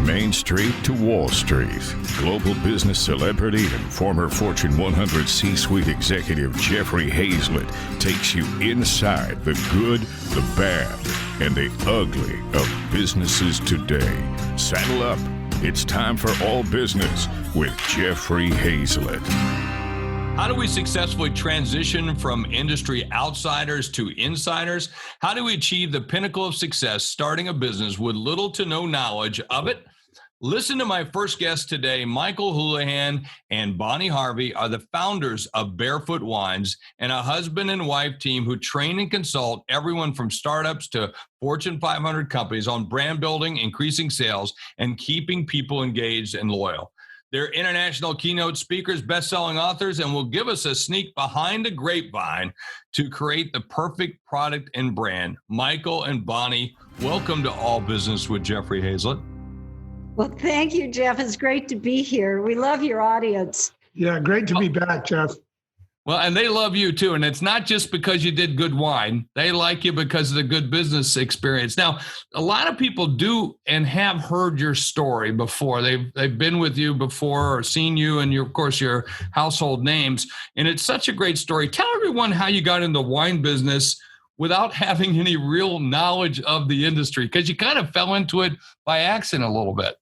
Main Street to Wall Street, global business celebrity and former Fortune 100 C-suite executive Jeffrey Hazlett takes you inside the good, the bad, and the ugly of businesses today. Saddle up. It's time for All Business with Jeffrey Hazlett. How do we successfully transition from industry outsiders to insiders? How do we achieve the pinnacle of success starting a business with little to no knowledge of it? Listen to my first guest today. Michael Houlihan and Bonnie Harvey are the founders of Barefoot Wines and a husband and wife team who train and consult everyone from startups to Fortune 500 companies on brand building, increasing sales, and keeping people engaged and loyal. They're international keynote speakers, best-selling authors, and will give us a sneak behind the grapevine to create the perfect product and brand. Michael and Bonnie, welcome to All Business with Jeffrey Hazlett. Well, thank you, Jeff. It's great to be here. We love your audience. Yeah, great to be back, Jeff. Well, and they love you too. And it's not just because you did good wine. They like you because of the good business experience. Now, a lot of people do and have heard your story before. They've been with you before or seen you and of course, your household names. And it's such a great story. Tell everyone how you got into the wine business without having any real knowledge of the industry, because you kind of fell into it by accident a little bit.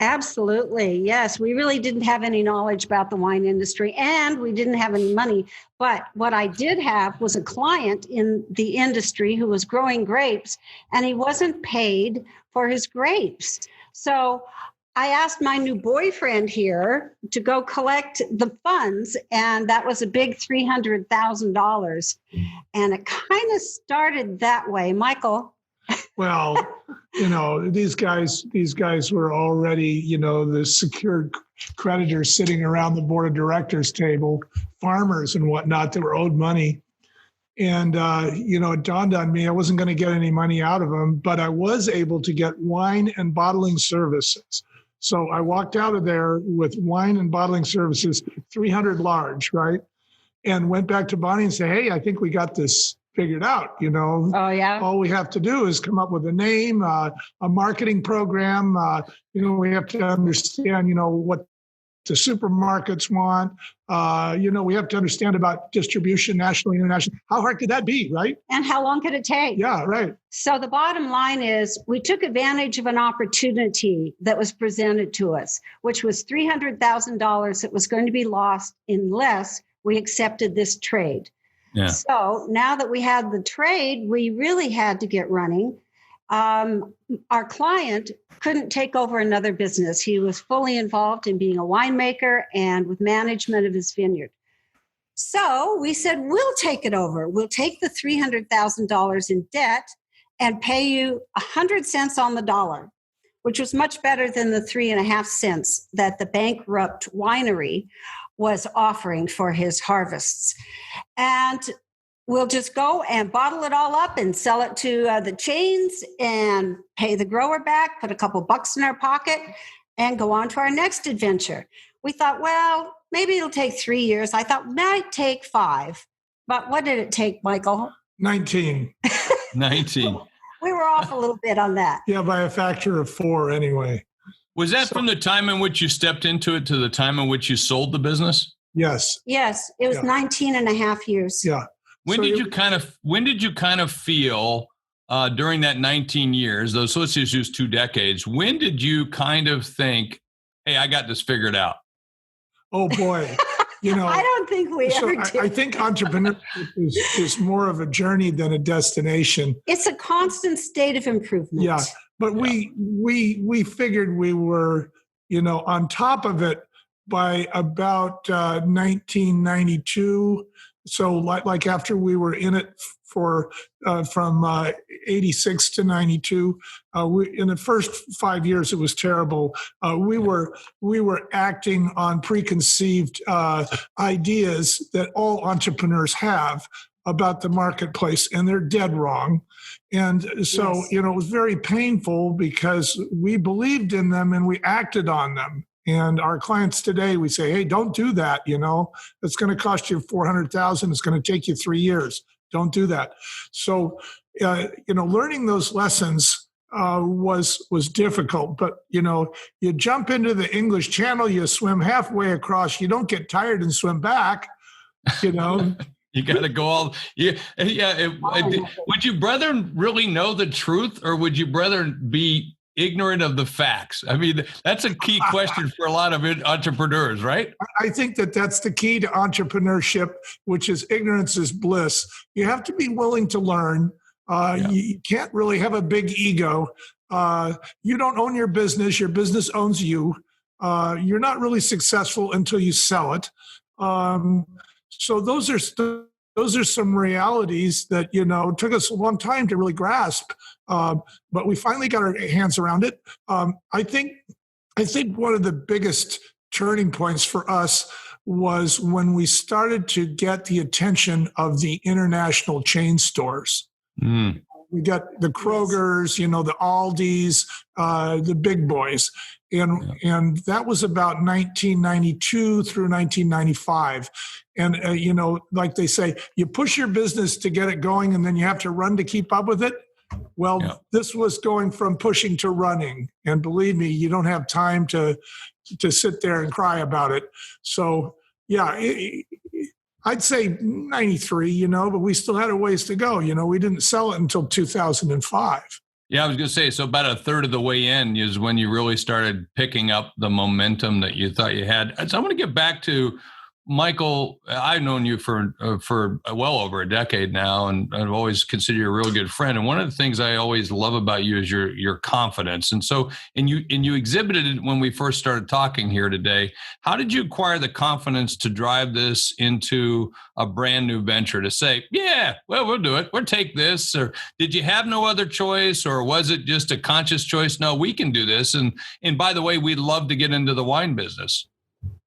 Absolutely. Yes. We really didn't have any knowledge about the wine industry and we didn't have any money. But what I did have was a client in the industry who was growing grapes and he wasn't paid for his grapes. So I asked my new boyfriend here to go collect the funds, and that was a big $300,000. And it kind of started that way. Michael? Well, these guys were already, the secured creditors sitting around the board of directors table, farmers and whatnot that were owed money. And, it dawned on me I wasn't going to get any money out of them, but I was able to get wine and bottling services. So I walked out of there with wine and bottling services, 300 large, right? And went back to Bonnie and said, hey, I think we got this figured out, Oh, yeah. All we have to do is come up with a name, a marketing program. We have to understand, what the supermarkets want. We have to understand about distribution, nationally, internationally. How hard could that be, right? And how long could it take? Yeah, right. So the bottom line is we took advantage of an opportunity that was presented to us, which was $300,000 that was going to be lost unless we accepted this trade. Yeah. So now that we had the trade, we really had to get running. Our client couldn't take over another business. He was fully involved in being a winemaker and with management of his vineyard. So we said, we'll take it over. We'll take the $300,000 in debt and pay you 100 cents on the dollar, which was much better than the 3.5 cents that the bankrupt winery was offering for his harvests. And we'll just go and bottle it all up and sell it to the chains and pay the grower back, put a couple bucks in our pocket, and go on to our next adventure. We thought, well, maybe it'll take 3 years. I thought, might take 5. But what did it take, Michael? 19. 19. We were off a little bit on that. Yeah, by a factor of 4 anyway. Was that from the time in which you stepped into it to the time in which you sold the business? Yes. Yes, it was 19 and a half years. Yeah. When did you kind of feel during that 19 years, those let's just use 2 decades, when did you kind of think, hey, I got this figured out? Oh boy. I don't think we ever did. I think entrepreneurship is more of a journey than a destination. It's a constant state of improvement. Yeah. But we figured we were, on top of it by about 1992. So like after we were in it for from 86 to 92, in the first 5 years it was terrible. We were acting on preconceived ideas that all entrepreneurs have about the marketplace, and they're dead wrong. And so, yes. It was very painful because we believed in them and we acted on them. And our clients today, we say, hey, don't do that. It's going to cost you $400,000. It's going to take you 3 years. Don't do that. So, learning those lessons was difficult. But you jump into the English Channel, you swim halfway across, you don't get tired and swim back. You got to go all. Yeah. Would you brethren really know the truth, or would you brethren be ignorant of the facts? I mean, that's a key question for a lot of entrepreneurs, right? I think that's the key to entrepreneurship, which is ignorance is bliss. You have to be willing to learn. You can't really have a big ego. You don't own your business owns you. You're not really successful until you sell it. So those are some realities that took us a long time to really grasp, but we finally got our hands around it. I think one of the biggest turning points for us was when we started to get the attention of the international chain stores. We got the Krogers, the Aldis, the big boys. And that was about 1992 through 1995. And, like they say, you push your business to get it going and then you have to run to keep up with it. Well, This was going from pushing to running. And believe me, you don't have time to sit there and cry about it. So, I'd say 93, but we still had a ways to go. We didn't sell it until 2005. Yeah, I was going to say, so about a third of the way in is when you really started picking up the momentum that you thought you had. So I want to get back to Michael. I've known you for well over a decade now, and I've always considered you a real good friend. And one of the things I always love about you is your confidence. And so, and you exhibited it when we first started talking here today. How did you acquire the confidence to drive this into a brand new venture? To say, we'll do it. We'll take this. Or did you have no other choice, or was it just a conscious choice? No, we can do this. And by the way, we'd love to get into the wine business.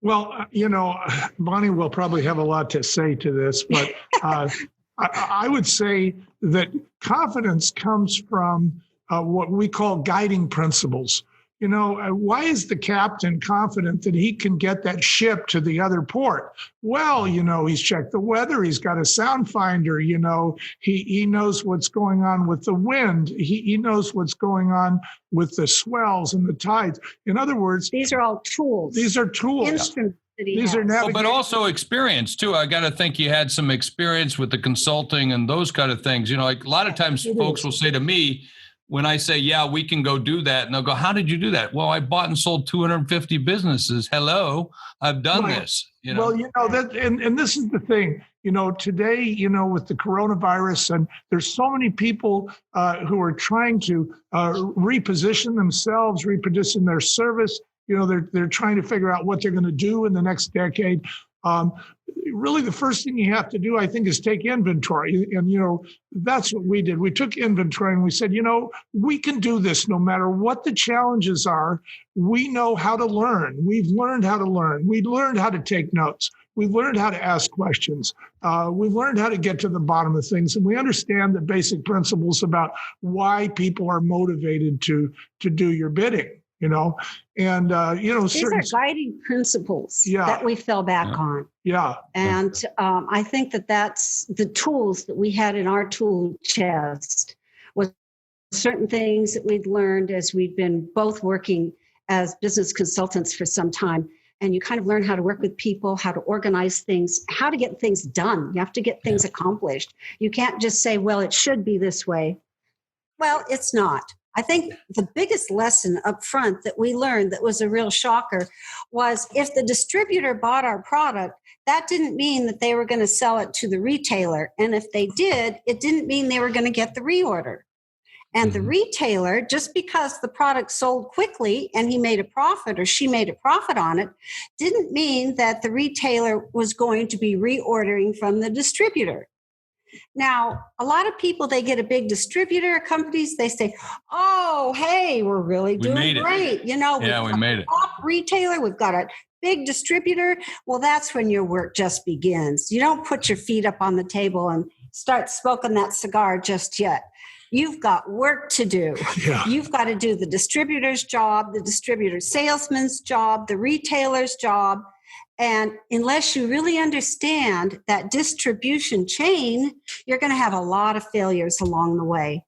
Well, Bonnie will probably have a lot to say to this, but I would say that confidence comes from what we call guiding principles. Why is the captain confident that he can get that ship to the other port? Well, he's checked the weather. He's got a sound finder. He knows what's going on with the wind. He knows what's going on with the swells and the tides. In other words, these are all tools. These are tools. Instruments. These are but also experience too. I got to think you had some experience with the consulting and those kind of things. Like a lot of times folks will say to me, when I say, we can go do that, and they'll go, how did you do that? Well, I bought and sold 250 businesses. Hello, I've done this. Well, that, and this is the thing, today, with the coronavirus, and there's so many people who are trying to reposition themselves, reposition their service. They're trying to figure out what they're going to do in the next decade. Really, the first thing you have to do, I think, is take inventory. And, that's what we did. We took inventory and we said, we can do this no matter what the challenges are. We know how to learn. We've learned how to learn. We learned how to take notes. We've learned how to ask questions. We've learned how to get to the bottom of things. And we understand the basic principles about why people are motivated to do your bidding. These are guiding principles that we fell back on. Yeah. And I think that's the tools that we had in our tool chest, was certain things that we'd learned as we'd been both working as business consultants for some time. And you kind of learn how to work with people, how to organize things, how to get things done. You have to get things accomplished. You can't just say, well, it should be this way. Well, it's not. I think the biggest lesson up front that we learned that was a real shocker was if the distributor bought our product, that didn't mean that they were going to sell it to the retailer. And if they did, it didn't mean they were going to get the reorder. And the retailer, just because the product sold quickly and he made a profit or she made a profit on it, didn't mean that the retailer was going to be reordering from the distributor. Now, a lot of people, they get a big distributor companies, they say, oh, hey, we're really doing great. We made it. Top retailer, we've got a big distributor. Well, that's when your work just begins. You don't put your feet up on the table and start smoking that cigar just yet. You've got work to do. Yeah. You've got to do the distributor's job, the distributor salesman's job, the retailer's job. And unless you really understand that distribution chain, you're going to have a lot of failures along the way.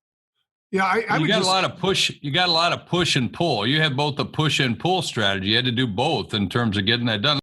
Yeah, I You would got just, a lot of push. You got a lot of push and pull. You had both the push and pull strategy. You had to do both in terms of getting that done.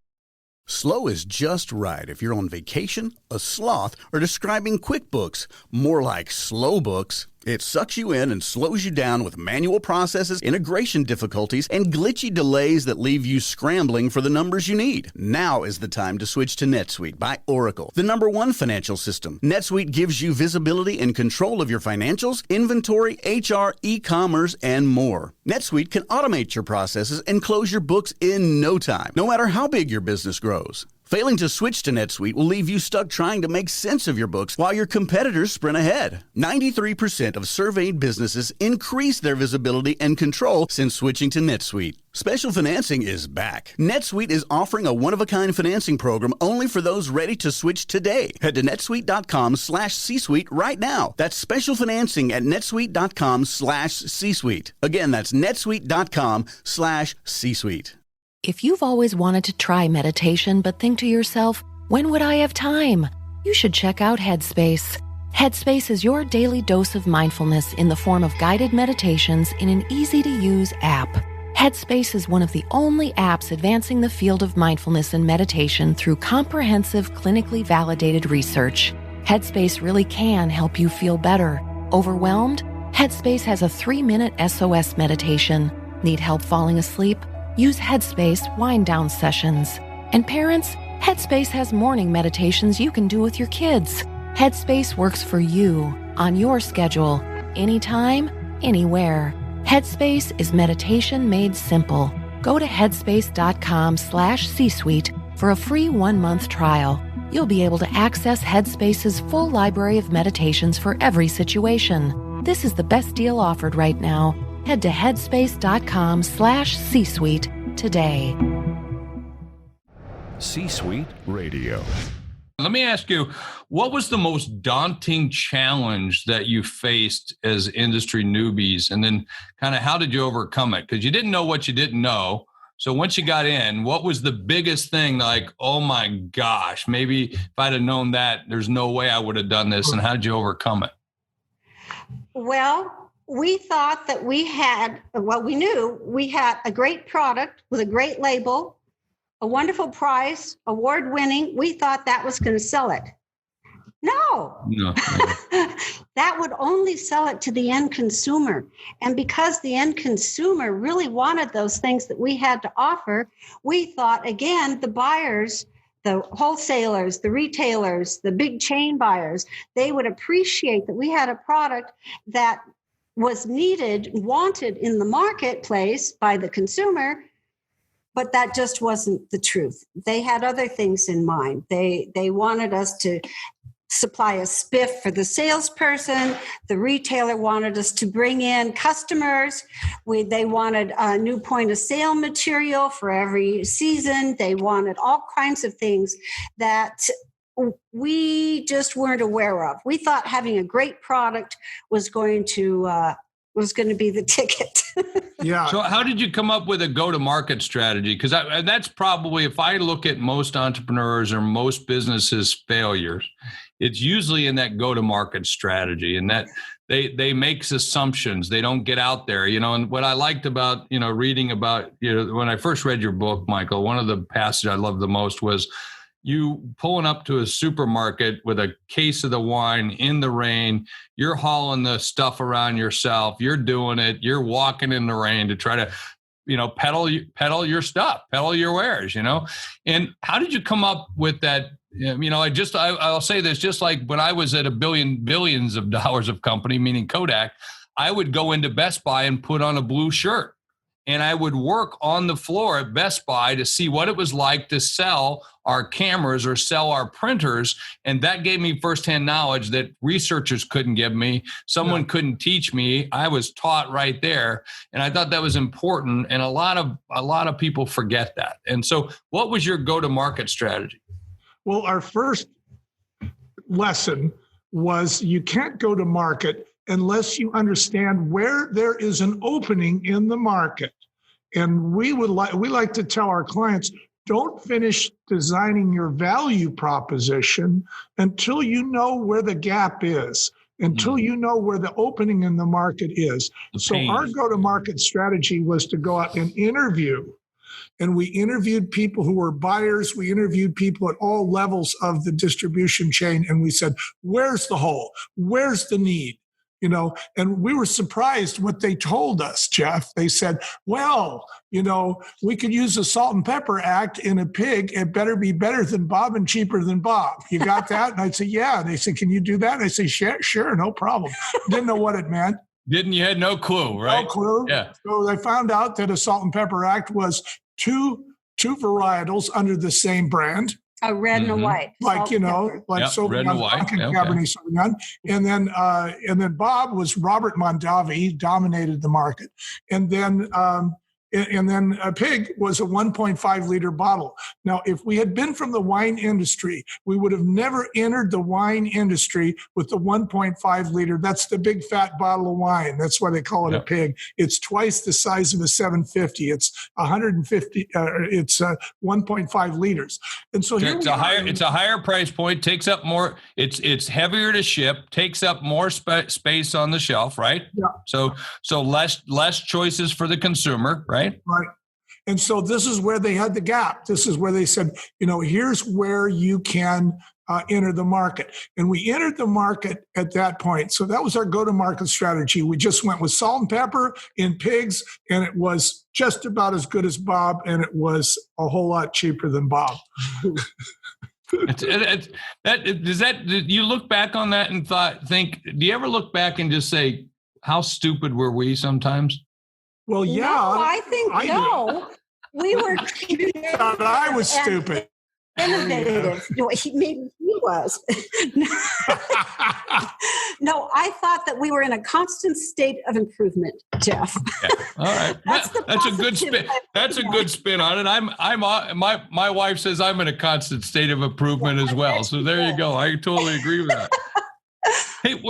Slow is just right if you're on vacation, a sloth, or describing QuickBooks. More like slow books. It sucks you in and slows you down with manual processes, integration difficulties, and glitchy delays that leave you scrambling for the numbers you need. Now is the time to switch to NetSuite by Oracle, the #1 financial system. NetSuite gives you visibility and control of your financials, inventory, HR, e-commerce, and more. NetSuite can automate your processes and close your books in no time, no matter how big your business grows. Failing to switch to NetSuite will leave you stuck trying to make sense of your books while your competitors sprint ahead. 93% of surveyed businesses increase their visibility and control since switching to NetSuite. Special financing is back. NetSuite is offering a one-of-a-kind financing program only for those ready to switch today. Head to netsuite.com/C-Suite right now. That's special financing at netsuite.com/C-Suite. Again, that's netsuite.com/C-Suite. If you've always wanted to try meditation but think to yourself, when would I have time? You should check out Headspace. Headspace is your daily dose of mindfulness in the form of guided meditations in an easy-to-use app. Headspace is one of the only apps advancing the field of mindfulness and meditation through comprehensive, clinically validated research. Headspace really can help you feel better. Overwhelmed? Headspace has a 3-minute SOS meditation. Need help falling asleep? Use Headspace wind-down sessions. And parents, Headspace has morning meditations you can do with your kids. Headspace works for you, on your schedule, anytime, anywhere. Headspace is meditation made simple. Go to headspace.com/C-Suite for a free 1-month trial. You'll be able to access Headspace's full library of meditations for every situation. This is the best deal offered right now. Head to headspace.com/C-Suite today. C-Suite Radio. Let me ask you, what was the most daunting challenge that you faced as industry newbies? And then kind of how did you overcome it? Because you didn't know what you didn't know. So once you got in, what was the biggest thing like, oh my gosh, maybe if I'd have known that, there's no way I would have done this. And how did you overcome it? Well, we thought that we knew we had a great product with a great label, a wonderful price, award-winning. We thought that was going to sell it. No. That would only sell it to the end consumer. And because the end consumer really wanted those things that we had to offer, we thought, again, the buyers, the wholesalers, the retailers, the big chain buyers, they would appreciate that we had a product that was needed, wanted in the marketplace by the consumer, but that just wasn't the truth. They had other things in mind. They wanted us to supply a spiff for the salesperson. The retailer wanted us to bring in customers. They wanted a new point of sale material for every season. They wanted all kinds of things that we just weren't aware of. We thought having a great product was going to be the ticket. yeah. So how did you come up with a go-to-market strategy? Because that's probably, if I look at most entrepreneurs or most businesses' failures, it's usually in that go-to-market strategy, and that they make assumptions. They don't get out there, and what I liked about, reading about, when I first read your book, Michael, one of the passages I loved the most was you pulling up to a supermarket with a case of the wine in the rain. You're hauling the stuff around yourself. You're doing it. You're walking in the rain to try to, peddle your stuff, peddle your wares, And how did you come up with that? I'll say this, just like when I was at billions of dollars of company, meaning Kodak, I would go into Best Buy and put on a blue shirt. And I would work on the floor at Best Buy to see what it was like to sell our cameras or sell our printers. And that gave me firsthand knowledge that researchers couldn't give me. Someone couldn't teach me. I was taught right there. And I thought that was important. And a lot of people forget that. And so what was your go-to-market strategy? Well, our first lesson was you can't go to market unless you understand where there is an opening in the market. And we like to tell our clients, don't finish designing your value proposition until you know where the gap is. until you know where the opening in the market is. So our go-to-market strategy was to go out and interview. And we interviewed people who were buyers. We interviewed people at all levels of the distribution chain. And we said, where's the hole? Where's the need? And we were surprised what they told us, Jeff. They said, well, we could use the Salt and Pepper Act in a pig. It better be better than Bob and cheaper than Bob. You got that? And I'd say, yeah. And they said, can you do that? And I say, sure, no problem. Didn't know what it meant. You had no clue, right? No clue. Yeah. So I found out that a Salt and Pepper Act was two varietals under the same brand. A red and a white. Like, red and white. Cabernet Sauvignon. And then Bob was Robert Mondavi. He dominated the market. And then a pig was a 1.5 liter bottle. Now, if we had been from the wine industry, we would have never entered the wine industry with the 1.5 liter. That's the big fat bottle of wine. That's why they call it a pig. It's twice the size of a 750. It's 150. It's 1.5 liters. And so it's a higher price point. Takes up more. It's heavier to ship. Takes up more space on the shelf. Right. Yeah. So less choices for the consumer. Right. Right. And so this is where they had the gap. This is where they said, here's where you can enter the market. And we entered the market at that point. So that was our go-to-market strategy. We just went with salt and pepper in pigs, and it was just about as good as Bob, and it was a whole lot cheaper than Bob. Did you look back on that and do you ever look back and just say, how stupid were we sometimes? Well, yeah. No, I think we were. Thought I was stupid. Innovative. No, maybe he was. No, I thought that we were in a constant state of improvement, Jeff. Okay. All right, that's a good spin. That's a good spin on it. My wife says I'm in a constant state of improvement as well. So there you go. I totally agree with that. Hey,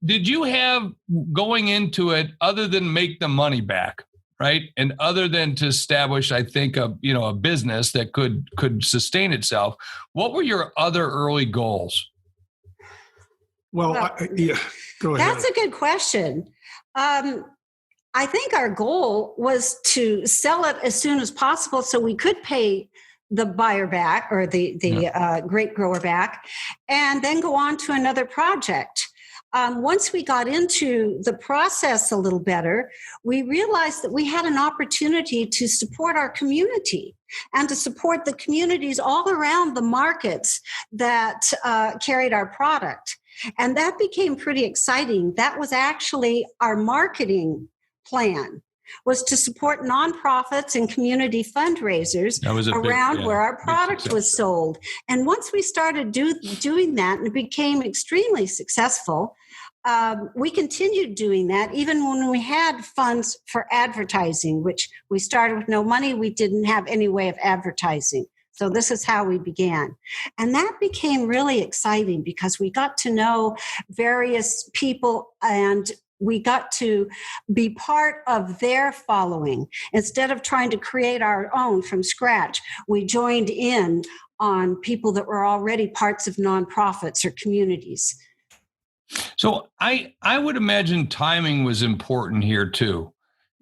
did you have going into it other than make the money back, right? And other than to establish, I think, a business that could sustain itself, what were your other early goals? Well, go ahead. That's a good question. I think our goal was to sell it as soon as possible so we could pay the buyer back or the grape grower back, and then go on to another project. Once we got into the process a little better, we realized that we had an opportunity to support our community and to support the communities all around the markets that carried our product. And that became pretty exciting. That was actually our marketing plan, was to support nonprofits and community fundraisers around where our product was sold. And once we started doing that, and it became extremely successful, we continued doing that even when we had funds for advertising, which we started with no money. We didn't have any way of advertising. So this is how we began. And that became really exciting because we got to know various people and we got to be part of their following. Instead of trying to create our own from scratch, we joined in on people that were already parts of nonprofits or communities. So I would imagine timing was important here too.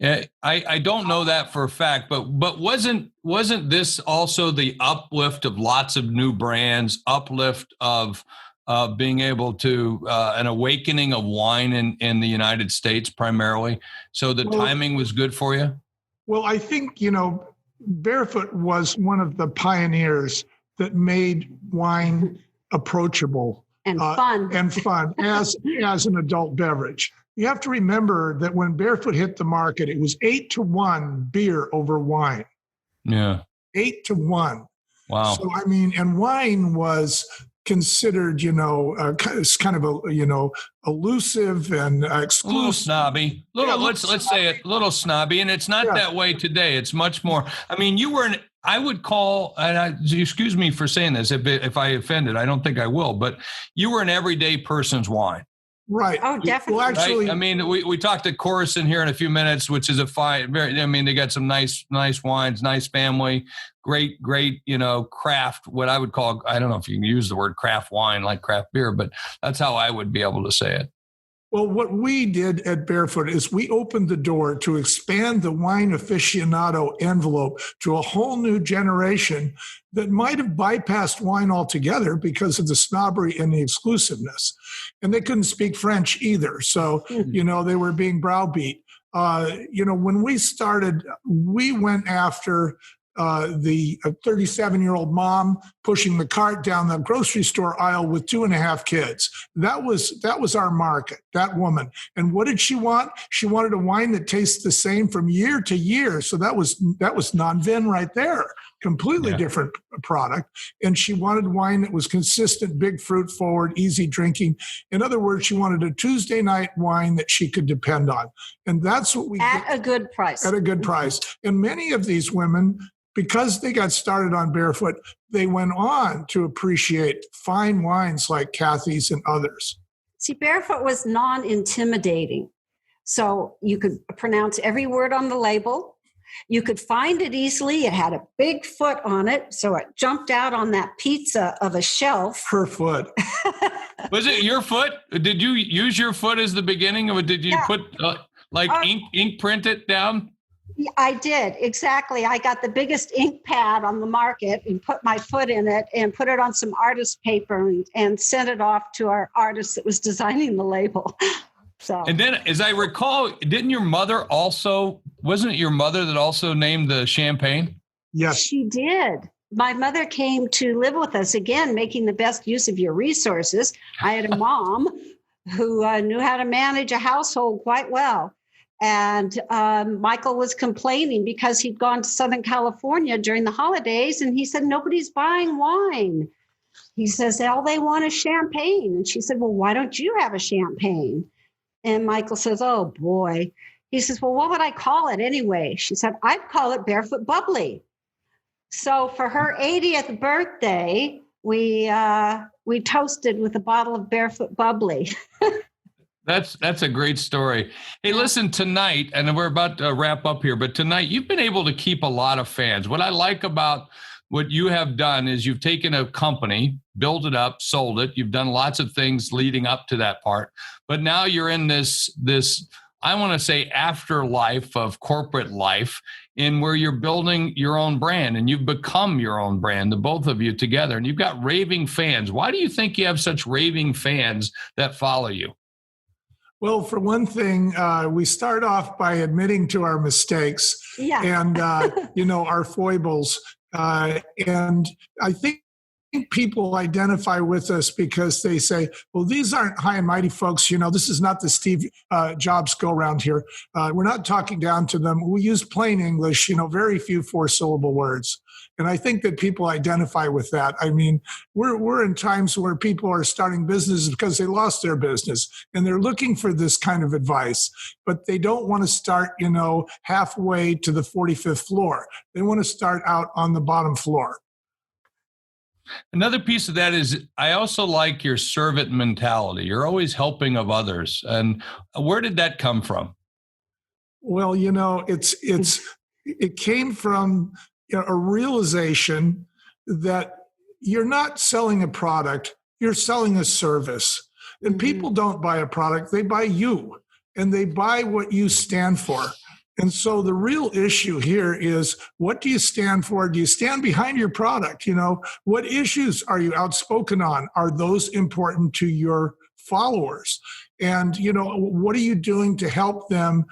I don't know that for a fact, but wasn't this also the uplift of lots of new brands, uplift of being able to an awakening of wine in the United States primarily? So the timing was good for you? Well, I think, Barefoot was one of the pioneers that made wine approachable and fun as an adult beverage. You have to remember that when Barefoot hit the market, it was 8-1 beer over wine. Yeah. 8-1. Wow. So, and wine was considered, kind of elusive and exclusive. A little snobby. Let's say it, a little snobby. And it's not that way today. It's much more. You were I would call, excuse me for saying this, if I offended, I don't think I will, but you were an everyday person's wine. Right. Oh, definitely. Well, actually, Right? I mean, we talked to Chorus in here in a few minutes, which is a fine, very, I mean, they got some nice wines, nice family, great, craft, what I would call, I don't know if you can use the word craft wine like craft beer, but that's how I would be able to say it. well, what we did at Barefoot is we opened the door to expand the wine aficionado envelope to a whole new generation that might have bypassed wine altogether because of the snobbery and the exclusiveness. And they couldn't speak French either. So, they were being browbeat. When we started, we went after the 37-year-old mom pushing the cart down the grocery store aisle with 2.5 kids. That was our market, that woman. And what did she want? She wanted a wine that tastes the same from year to year. So that was non-vin right there. Completely different product. And she wanted wine that was consistent, big fruit forward, easy drinking. In other words, she wanted a Tuesday night wine that she could depend on. And that's what we At a good price. At a good price. And many of these women, because they got started on Barefoot, they went on to appreciate fine wines like Kathy's and others. See, Barefoot was non-intimidating. So you could pronounce every word on the label. You could find it easily. It had a big foot on it, so it jumped out on that pizza of a shelf. Her foot. Was it your foot? Did you use your foot as the beginning of it? Did you put ink print it down? I did, exactly. I got the biggest ink pad on the market and put my foot in it and put it on some artist paper and sent it off to our artist that was designing the label. So. And then, as I recall, wasn't it your mother that also named the champagne? Yes. She did. My mother came to live with us, again, making the best use of your resources. I had a mom who knew how to manage a household quite well. And Michael was complaining because he'd gone to Southern California during the holidays, and he said, nobody's buying wine. He says, all they want is champagne. And she said, well, why don't you have a champagne? And Michael says, oh, boy. He says, well, what would I call it anyway? She said, I'd call it Barefoot Bubbly. So for her 80th birthday, we toasted with a bottle of Barefoot Bubbly. That's a great story. Hey, listen, tonight, and we're about to wrap up here, but tonight you've been able to keep a lot of fans. What I like about what you have done is you've taken a company, built it up, sold it. You've done lots of things leading up to that part. But now you're in this I want to say afterlife of corporate life, in where you're building your own brand, and you've become your own brand, the both of you together, and you've got raving fans. Why do you think you have such raving fans that follow you? Well, for one thing, we start off by admitting to our mistakes and, our foibles. And I think people identify with us because they say, well, these aren't high and mighty folks. This is not the Steve Jobs go around here. We're not talking down to them. We use plain English, very few 4-syllable words. And I think that people identify with that. I mean, we're in times where people are starting businesses because they lost their business and they're looking for this kind of advice, but they don't want to start, halfway to the 45th floor. They want to start out on the bottom floor. Another piece of that is I also like your servant mentality. You're always helping of others. And where did that come from? Well, it came from a realization that you're not selling a product, you're selling a service. And people don't buy a product, they buy you, and they buy what you stand for. And so the real issue here is, what do you stand for? Do you stand behind your product? What issues are you outspoken on? Are those important to your followers? And, what are you doing to help them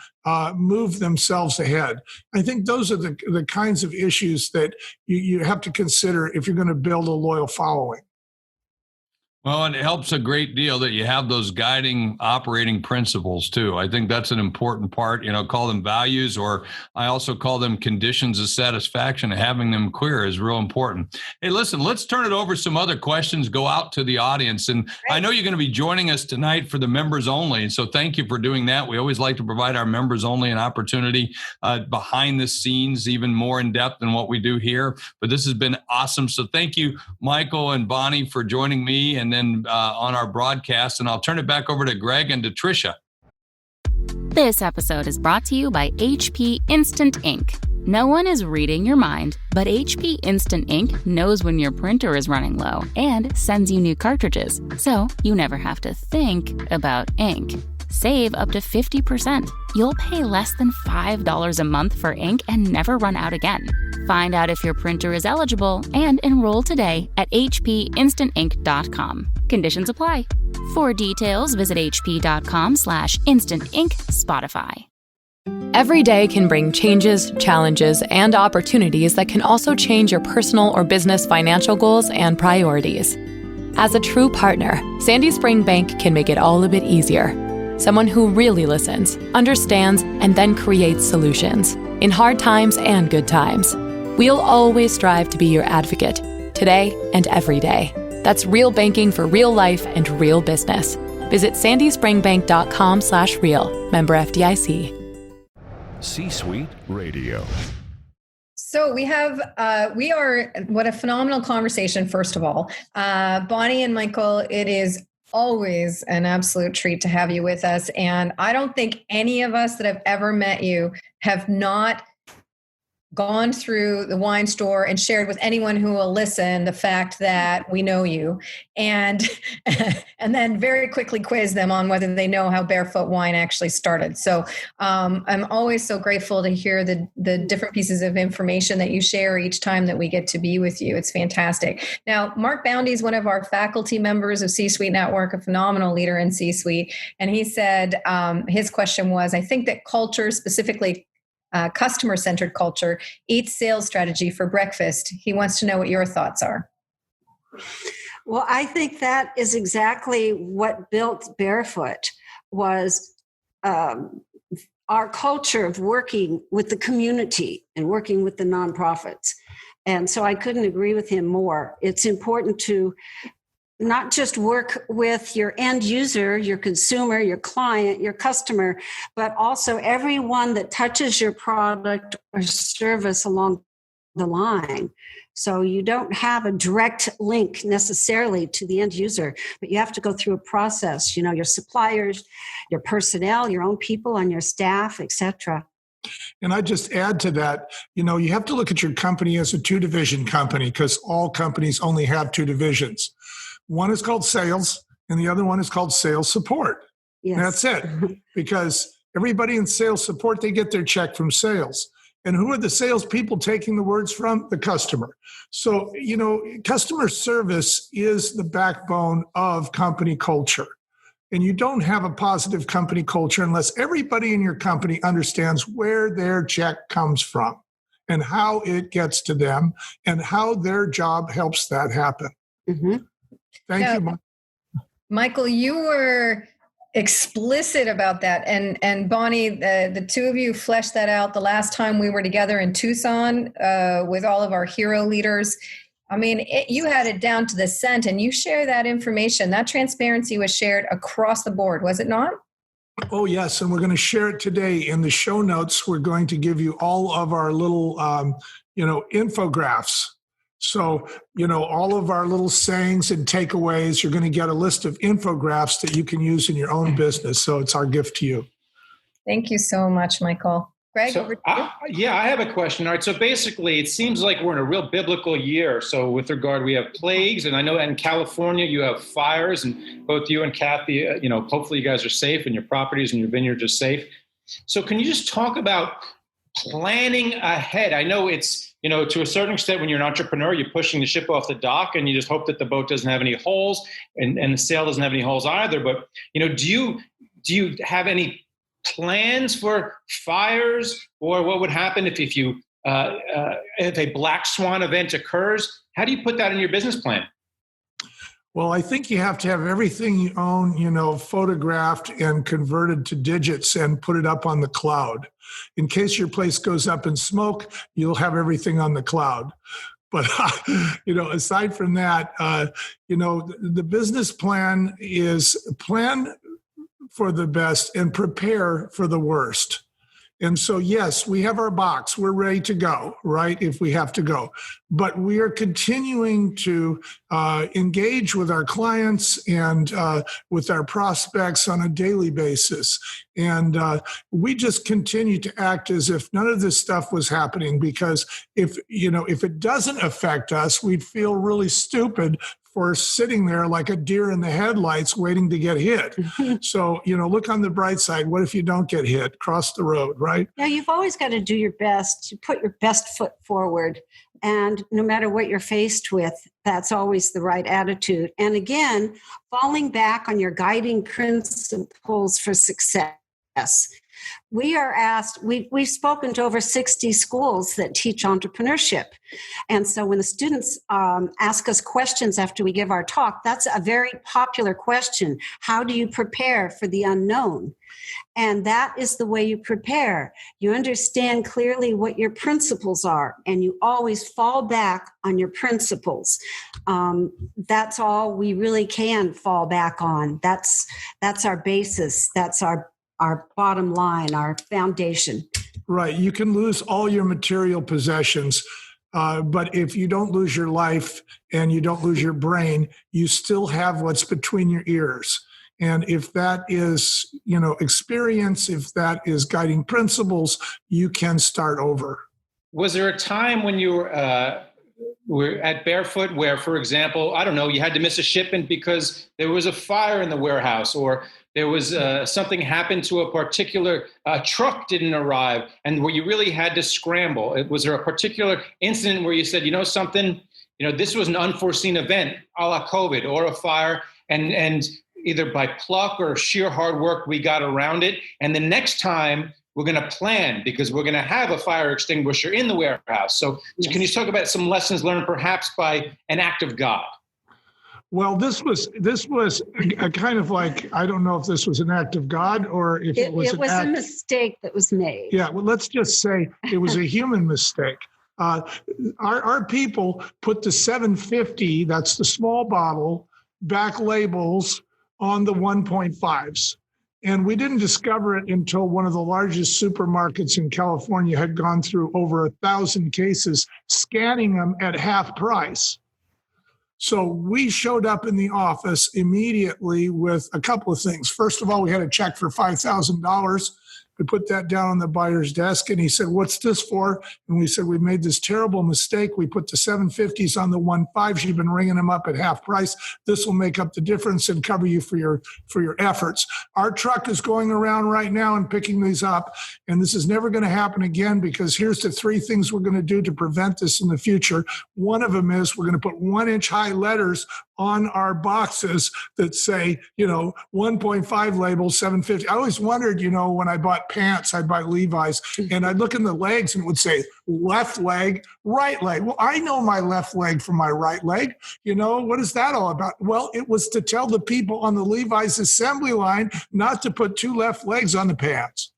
move themselves ahead? I think those are the kinds of issues that you have to consider if you're going to build a loyal following. Well, and it helps a great deal that you have those guiding operating principles too. I think that's an important part, call them values, or I also call them conditions of satisfaction. Having them clear is real important. Hey, listen, let's turn it over. Some other questions go out to the audience. And I know you're going to be joining us tonight for the members only. So thank you for doing that. We always like to provide our members only an opportunity behind the scenes, even more in depth than what we do here. But this has been awesome. So thank you, Michael and Bonnie, for joining me. And then on our broadcast. And I'll turn it back over to Greg and to Tricia. This episode is brought to you by HP Instant Ink. No one is reading your mind, but HP Instant Ink knows when your printer is running low and sends you new cartridges, so you never have to think about ink. Save up to 50%. You'll pay less than $5 a month for ink and never run out again. Find out if your printer is eligible and enroll today at hpinstantink.com. Conditions apply. For details, visit hp.com/instantink Spotify. Every day can bring changes, challenges, and opportunities that can also change your personal or business financial goals and priorities. As a true partner, Sandy Spring Bank can make it all a bit easier. Someone who really listens, understands, and then creates solutions in hard times and good times. We'll always strive to be your advocate, today and every day. That's real banking for real life and real business. Visit sandyspringbank.com/real. Member FDIC. C-Suite Radio. So we are, what a phenomenal conversation, first of all. Bonnie and Michael, it is always an absolute treat to have you with us. And I don't think any of us that have ever met you have not gone through the wine store and shared with anyone who will listen the fact that we know you, and then very quickly quiz them on whether they know how Barefoot Wine actually started. So I'm always so grateful to hear the different pieces of information that you share each time that we get to be with you. It's fantastic. Now, Mark Boundy is one of our faculty members of C-Suite Network, a phenomenal leader in C-Suite. And he said his question was, I think that culture, specifically customer-centered culture, eats sales strategy for breakfast. He wants to know what your thoughts are. Well, I think that is exactly what built Barefoot, was our culture of working with the community and working with the nonprofits. And so I couldn't agree with him more. It's important to not just work with your end user, your consumer, your client, your customer, but also everyone that touches your product or service along the line. So you don't have a direct link necessarily to the end user, but you have to go through a process, your suppliers, your personnel, your own people on your staff, etc. And I just add to that, you have to look at your company as a 2-division company, because all companies only have 2 divisions. One is called sales, and the other one is called sales support. Yes. And that's it. Because everybody in sales support, they get their check from sales. And who are the salespeople taking the words from? The customer. So, customer service is the backbone of company culture. And you don't have a positive company culture unless everybody in your company understands where their check comes from and how it gets to them and how their job helps that happen. Mm-hmm. Thank you, Mike. Michael, you were explicit about that. And Bonnie, the two of you fleshed that out the last time we were together in Tucson with all of our hero leaders. I mean, you had it down to the cent, and you share that information. That transparency was shared across the board, was it not? Oh, yes. And we're going to share it today. In the show notes, we're going to give you all of our little, infographics. So, all of our little sayings and takeaways, you're going to get a list of infographics that you can use in your own business. So it's our gift to you. Thank you so much, Michael. Greg, over to you. I have a question. All right. So basically, it seems like we're in a real biblical year. So with regard, we have plagues, and I know in California you have fires, and both you and Kathy, hopefully you guys are safe and your properties and your vineyards are safe. So can you just talk about planning ahead? I know it's, to a certain extent, when you're an entrepreneur, you're pushing the ship off the dock and you just hope that the boat doesn't have any holes and the sail doesn't have any holes either. But, do you have any plans for fires, or what would happen if a black swan event occurs? How do you put that in your business plan? Well, I think you have to have everything you own, photographed and converted to digits and put it up on the cloud. In case your place goes up in smoke, you'll have everything on the cloud. But, aside from that, the business plan is plan for the best and prepare for the worst. And so, yes, we have our box. We're ready to go, right, if we have to go. But we are continuing to engage with our clients and with our prospects on a daily basis. And we just continue to act as if none of this stuff was happening, because if it doesn't affect us, we'd feel really stupid for sitting there like a deer in the headlights waiting to get hit. So, look on the bright side. What if you don't get hit? Cross the road, right? Yeah, you've always got to do your best to put your best foot forward. And no matter what you're faced with, that's always the right attitude. And again, falling back on your guiding principles for success. We are asked, we've spoken to over 60 schools that teach entrepreneurship. And so when the students ask us questions after we give our talk, that's a very popular question. How do you prepare for the unknown? And that is the way you prepare. You understand clearly what your principles are, and you always fall back on your principles. That's all we really can fall back on. That's our basis. That's our bottom line, our foundation. Right. You can lose all your material possessions, but if you don't lose your life and you don't lose your brain, you still have what's between your ears. And if that is, experience, if that is guiding principles, you can start over. Was there a time when you were at Barefoot where, for example, I don't know, you had to miss a shipment because there was a fire in the warehouse, or there was something happened to a particular truck didn't arrive, and where you really had to scramble? Was there a particular incident where you said, something, this was an unforeseen event, a la COVID or a fire, and either by pluck or sheer hard work, we got around it, and the next time we're going to plan because we're going to have a fire extinguisher in the warehouse. So Can you talk about some lessons learned perhaps by an act of God? Well, this was a kind of like, I don't know if this was an act of God or if it was a mistake that was made. Yeah, well, let's just say it was a human mistake. Our people put the 750, that's the small bottle, back labels on the 1.5s. And we didn't discover it until one of the largest supermarkets in California had gone through over 1,000 cases, scanning them at half price. So we showed up in the office immediately with a couple of things. First of all, we had a check for $5,000. We put that down on the buyer's desk, and he said, "What's this for?" And we said, "We made this terrible mistake. We put the 750s on the 1.5s. You've been ringing them up at half price. This will make up the difference and cover you for your efforts." Our truck is going around right now and picking these up, and this is never going to happen again, because here's the 3 things we're going to do to prevent this in the future. One of them is we're going to put 1-inch high letters on our boxes that say, 1.5 label, 750. I always wondered, when I bought pants, I'd buy Levi's, and I'd look in the legs and it would say left leg, right leg. Well, I know my left leg from my right leg. What is that all about? Well, it was to tell the people on the Levi's assembly line not to put 2 left legs on the pants.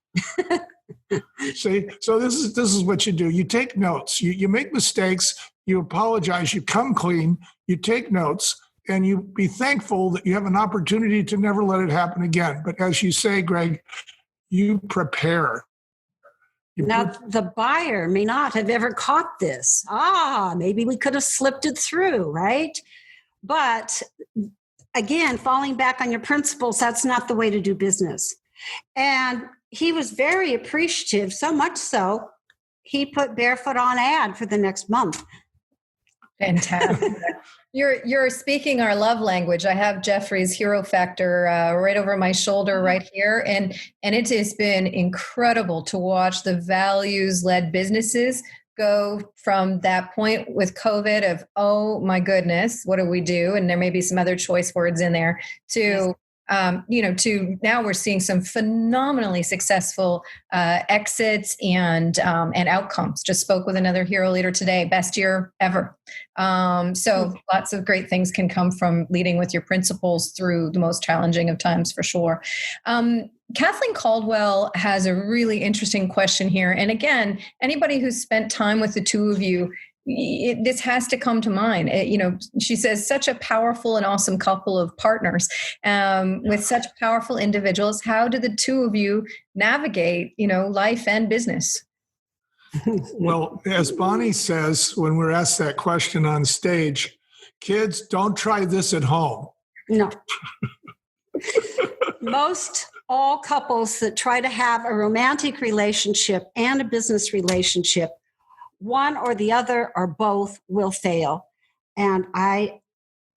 See, so this is what you do. You take notes. You make mistakes. You apologize. You come clean. You take notes. And you be thankful that you have an opportunity to never let it happen again. But as you say, Greg, you prepare. The buyer may not have ever caught this. Maybe we could have slipped it through, right? But again, falling back on your principles, that's not the way to do business. And he was very appreciative, so much so, he put Barefoot on ad for the next month. Fantastic. You're speaking our love language. I have Jeffrey's Hero Factor right over my shoulder right here. And it has been incredible to watch the values-led businesses go from that point with COVID of, oh my goodness, what do we do? And there may be some other choice words in there to to now we're seeing some phenomenally successful exits and outcomes. Just spoke with another hero leader today, best year ever. So lots of great things can come from leading with your principles through the most challenging of times, for sure. Kathleen Caldwell has a really interesting question here. And again, anybody who's spent time with the two of you, this has to come to mind. She says, such a powerful and awesome couple of partners with such powerful individuals. How do the two of you navigate, life and business? Well, as Bonnie says, when we're asked that question on stage, kids, don't try this at home. No. Most all couples that try to have a romantic relationship and a business relationship, one or the other or both will fail. And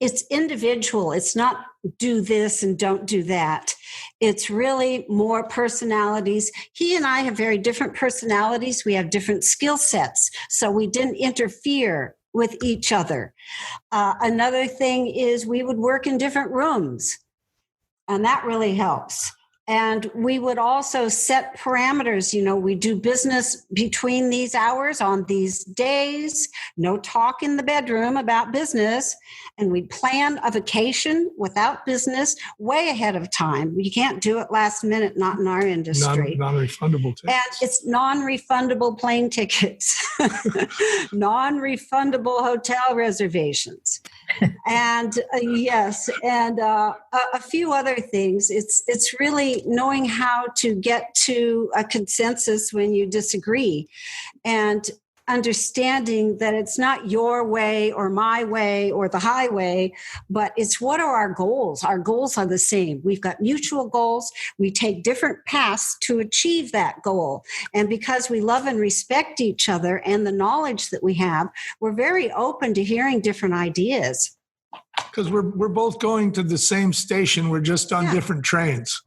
it's individual. It's not do this and don't do that. It's really more personalities. He and I have very different personalities. We have different skill sets. So we didn't interfere with each other. Another thing is we would work in different rooms, and that really helps. And we would also set parameters. We do business between these hours on these days, no talk in the bedroom about business. And we'd plan a vacation without business way ahead of time. You can't do it last minute, not in our industry. Non-refundable tickets. And it's non-refundable plane tickets, non-refundable hotel reservations. And yes, and a few other things. It's really knowing how to get to a consensus when you disagree, and understanding that it's not your way or my way or the highway, but it's what are our goals? Our goals are the same. We've got mutual goals. We take different paths to achieve that goal. And because we love and respect each other and the knowledge that we have, we're very open to hearing different ideas. Because we're both going to the same station. We're just on different trains.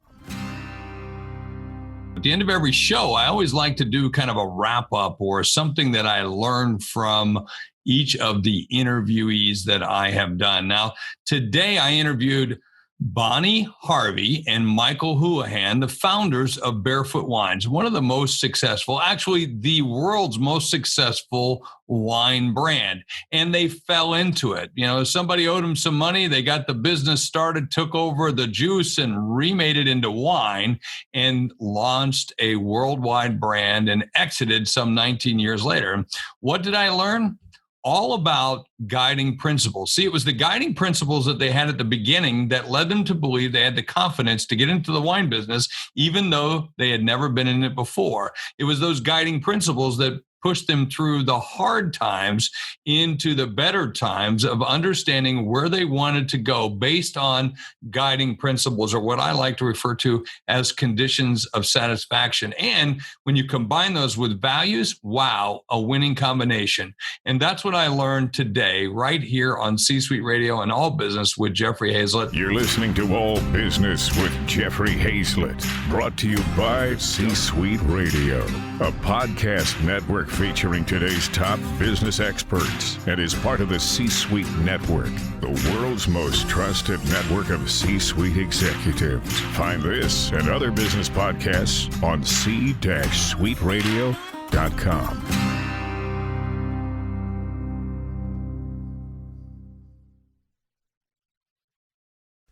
At the end of every show, I always like to do kind of a wrap up or something that I learned from each of the interviewees that I have done. Now, today I interviewed Bonnie Harvey and Michael Houlihan, the founders of Barefoot Wines, one of the most successful, actually the world's most successful wine brand. And they fell into it. Somebody owed them some money. They got the business started, took over the juice and remade it into wine and launched a worldwide brand and exited some 19 years later. What did I learn? All about guiding principles. See, it was the guiding principles that they had at the beginning that led them to believe they had the confidence to get into the wine business, even though they had never been in it before. It was those guiding principles that pushed them through the hard times into the better times of understanding where they wanted to go based on guiding principles, or what I like to refer to as conditions of satisfaction. And when you combine those with values, wow, a winning combination. And that's what I learned today right here on C-Suite Radio and All Business with Jeffrey Hayzlett. You're listening to All Business with Jeffrey Hayzlett, brought to you by C-Suite Radio, a podcast network featuring today's top business experts, and is part of the C-Suite Network, the world's most trusted network of C-Suite executives. Find this and other business podcasts on c-suiteradio.com.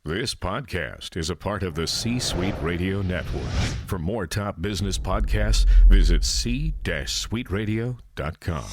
This podcast is a part of the C-Suite Radio Network. For more top business podcasts, visit c-suiteradio.com.